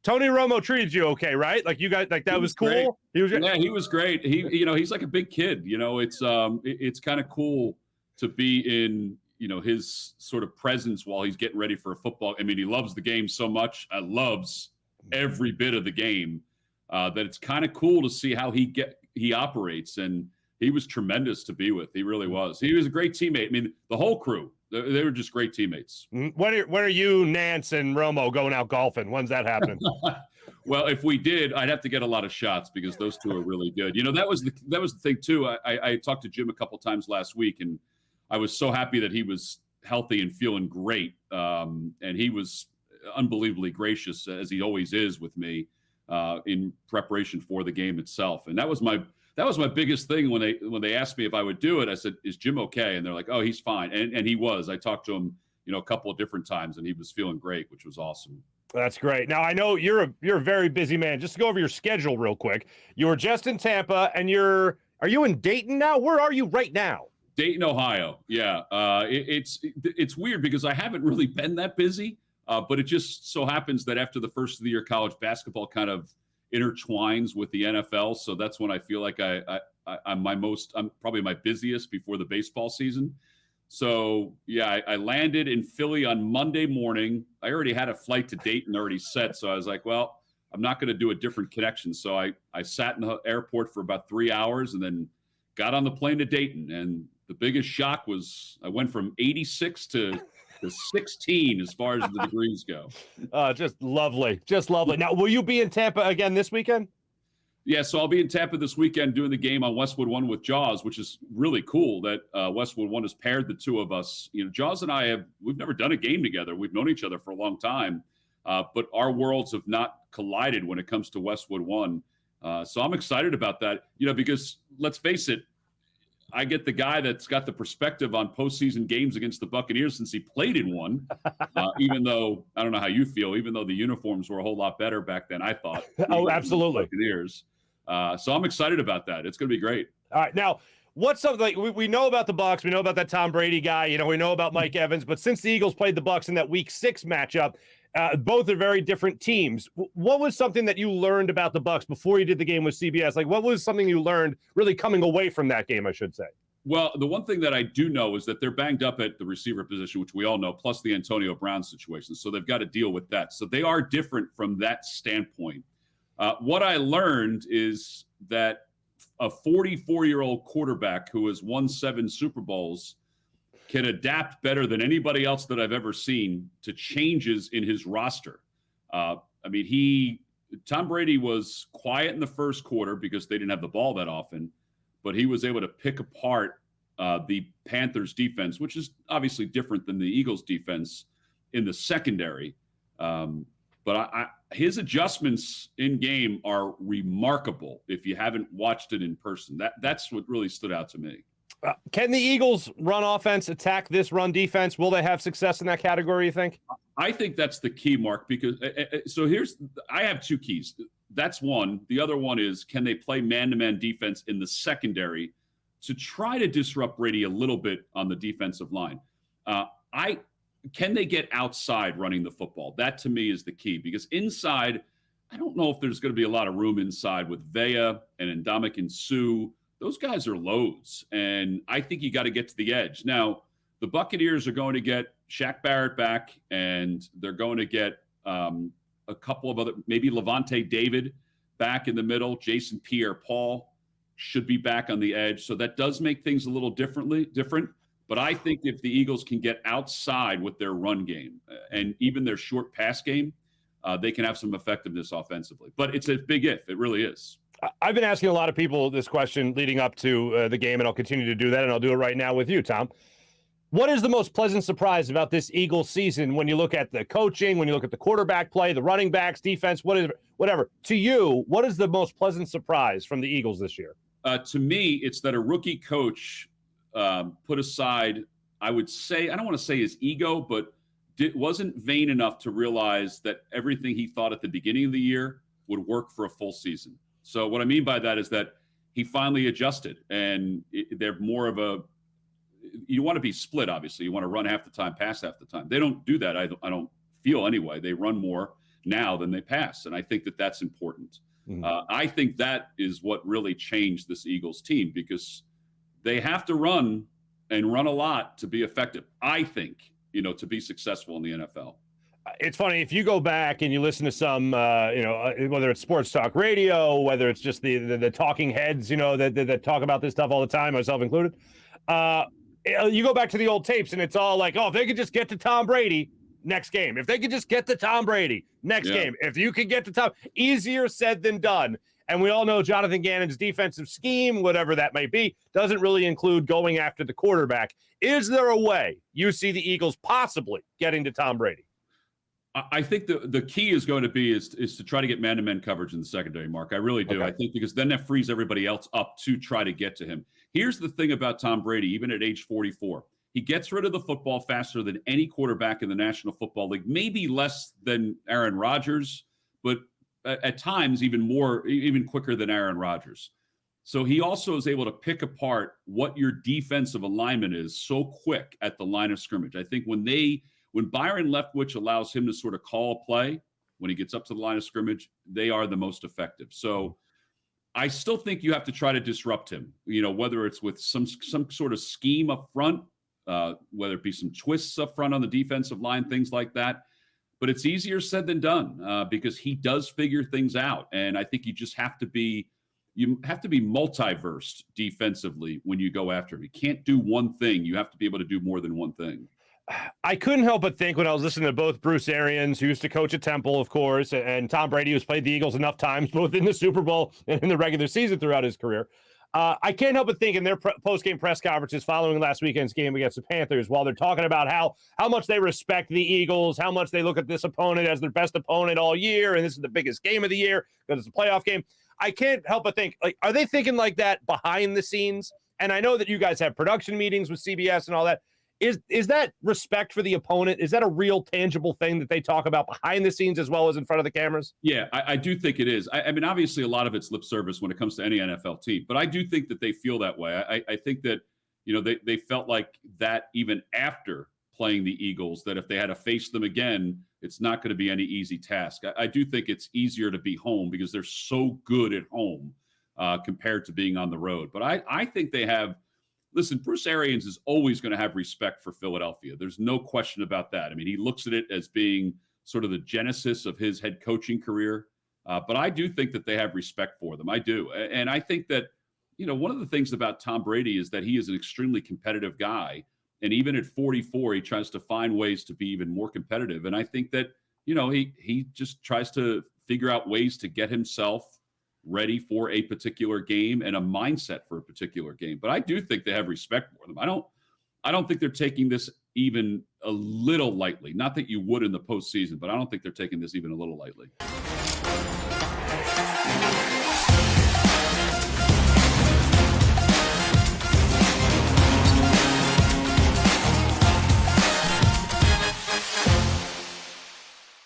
Tony Romo treated you okay, right? Like you guys, like that was cool. Great. He was, yeah, he was great. He's like a big kid. It's kind of cool to be in, his sort of presence while he's getting ready for a football. I mean, he loves the game so much. Loves every bit of the game. That it's kind of cool to see how he operates, and he was tremendous to be with. He really was. He was a great teammate. I mean, the whole crew, they were just great teammates. When are you, Nance, and Romo going out golfing? When's that happening? Well, if we did, I'd have to get a lot of shots because those two are really good. That was the thing too. I talked to Jim a couple times last week, and I was so happy that he was healthy and feeling great. And he was unbelievably gracious, as he always is with me, in preparation for the game itself. And that was my biggest thing when they asked me if I would do it. I said, "Is Jim okay?" And they're like, "Oh, he's fine." And he was. I talked to him, a couple of different times, and he was feeling great, which was awesome. That's great. Now I know you're a very busy man. Just to go over your schedule real quick. You were just in Tampa, and are you in Dayton now? Where are you right now? Dayton, Ohio. Yeah. It's weird because I haven't really been that busy, but it just so happens that after the first of the year, college basketball kind of intertwines with the NFL. So that's when I feel like I'm probably my busiest before the baseball season. So yeah, I landed in Philly on Monday morning. I already had a flight to Dayton already set. So I was like, well, I'm not going to do a different connection. So I sat in the airport for about 3 hours and then got on the plane to Dayton. And the biggest shock was I went from 86 to 16 as far as the degrees go. Just lovely. Just lovely. Now, will you be in Tampa again this weekend? Yeah, so I'll be in Tampa this weekend doing the game on Westwood One with Jaws, which is really cool that Westwood One has paired the two of us. Jaws and we've never done a game together. We've known each other for a long time, but our worlds have not collided when it comes to Westwood One. So I'm excited about that, because let's face it, I get the guy that's got the perspective on postseason games against the Buccaneers since he played in one, even though, I don't know how you feel, even though the uniforms were a whole lot better back then, I thought. Oh, absolutely. Buccaneers. So I'm excited about that. It's going to be great. All right. Now, what's something like we know about the Bucs, we know about that Tom Brady guy, we know about Mike Evans, but since the Eagles played the Bucs in that Week 6 matchup, both are very different teams. What was something that you learned about the Bucs before you did the game with CBS? Like, what was something you learned really coming away from that game, I should say? Well, the one thing that I do know is that they're banged up at the receiver position, which we all know, plus the Antonio Brown situation. So they've got to deal with that. So they are different from that standpoint. What I learned is that a 44-year-old quarterback who has won 7 Super Bowls can adapt better than anybody else that I've ever seen to changes in his roster. Tom Brady was quiet in the first quarter because they didn't have the ball that often, but he was able to pick apart the Panthers defense, which is obviously different than the Eagles defense in the secondary. But his adjustments in game are remarkable if you haven't watched it in person. That's what really stood out to me. Can the Eagles run offense attack this run defense? Will they have success in that category, you think? I think that's the key, Mark, because I have 2 keys. That's one. The other one is, can they play man-to-man defense in the secondary to try to disrupt Brady a little bit on the defensive line? Can they get outside running the football? That, to me, is the key, because inside, I don't know if there's going to be a lot of room inside with Vea and Ndamukong Suh. Those guys are loads, and I think you got to get to the edge. Now, the Buccaneers are going to get Shaq Barrett back, and they're going to get a couple of other, maybe Levante David back in the middle. Jason Pierre-Paul should be back on the edge. So that does make things a little different. But I think if the Eagles can get outside with their run game and even their short pass game, they can have some effectiveness offensively. But it's a big if. It really is. I've been asking a lot of people this question leading up to the game, and I'll continue to do that, and I'll do it right now with you, Tom. What is the most pleasant surprise about this Eagles season when you look at the coaching, when you look at the quarterback play, the running backs, defense, whatever? To you, what is the most pleasant surprise from the Eagles this year? To me, it's that a rookie coach put aside, I would say, I don't want to say his ego, but wasn't vain enough to realize that everything he thought at the beginning of the year would work for a full season. So what I mean by that is that he finally adjusted, and they're more of a, you want to be split, obviously. You want to run half the time, pass half the time. They don't do that. I don't feel anyway. They run more. now than they pass. And I think that that's important. I think that is what really changed this Eagles team, because they have to run and run a lot to be effective, I think, to be successful in the NFL. It's funny, if you go back and you listen to some, whether it's sports talk radio, whether it's just the talking heads, that talk about this stuff all the time, myself included, you go back to the old tapes and it's all like, oh, if they could just get to Tom Brady, next game. If they could just get to Tom Brady, next game. If you could get to Tom, easier said than done. And we all know Jonathan Gannon's defensive scheme, whatever that may be, doesn't really include going after the quarterback. Is there a way you see the Eagles possibly getting to Tom Brady? I think the key is going to be is to try to get man-to-man coverage in the secondary, Mark. I really do. Okay. I think because then that frees everybody else up to try to get to him. Here's the thing about Tom Brady, even at age 44. He gets rid of the football faster than any quarterback in the National Football League, maybe less than Aaron Rodgers, but at times even quicker than Aaron Rodgers. So he also is able to pick apart what your defensive alignment is so quick at the line of scrimmage. I think when Byron Leftwich allows him to sort of call a play when he gets up to the line of scrimmage, they are the most effective. So I still think you have to try to disrupt him, whether it's with some sort of scheme up front, whether it be some twists up front on the defensive line, things like that. But it's easier said than done because he does figure things out. And I think you have to be multiversed defensively when you go after him. You can't do one thing. You have to be able to do more than one thing. I couldn't help but think when I was listening to both Bruce Arians, who used to coach at Temple, of course, and Tom Brady, who's played the Eagles enough times, both in the Super Bowl and in the regular season throughout his career. I can't help but think in their post-game press conferences following last weekend's game against the Panthers, while they're talking about how much they respect the Eagles, how much they look at this opponent as their best opponent all year, and this is the biggest game of the year because it's a playoff game. I can't help but think, are they thinking like that behind the scenes? And I know that you guys have production meetings with CBS and all that. Is that respect for the opponent? Is that a real tangible thing that they talk about behind the scenes as well as in front of the cameras? Yeah, I do think it is. I mean, obviously a lot of it's lip service when it comes to any NFL team, but I do think that they feel that way. I think that, they felt like that even after playing the Eagles, that if they had to face them again, it's not going to be any easy task. I do think it's easier to be home because they're so good at home compared to being on the road. But I think they have. Listen, Bruce Arians is always going to have respect for Philadelphia. There's no question about that. I mean, he looks at it as being sort of the genesis of his head coaching career. But I do think that they have respect for them. I do. And I think that, one of the things about Tom Brady is that he is an extremely competitive guy. And even at 44, he tries to find ways to be even more competitive. And I think that, he just tries to figure out ways to get himself ready for a particular game and a mindset for a particular game. But I do think they have respect for them. I don't think they're taking this even a little lightly. Not that you would in the postseason, but I don't think they're taking this even a little lightly.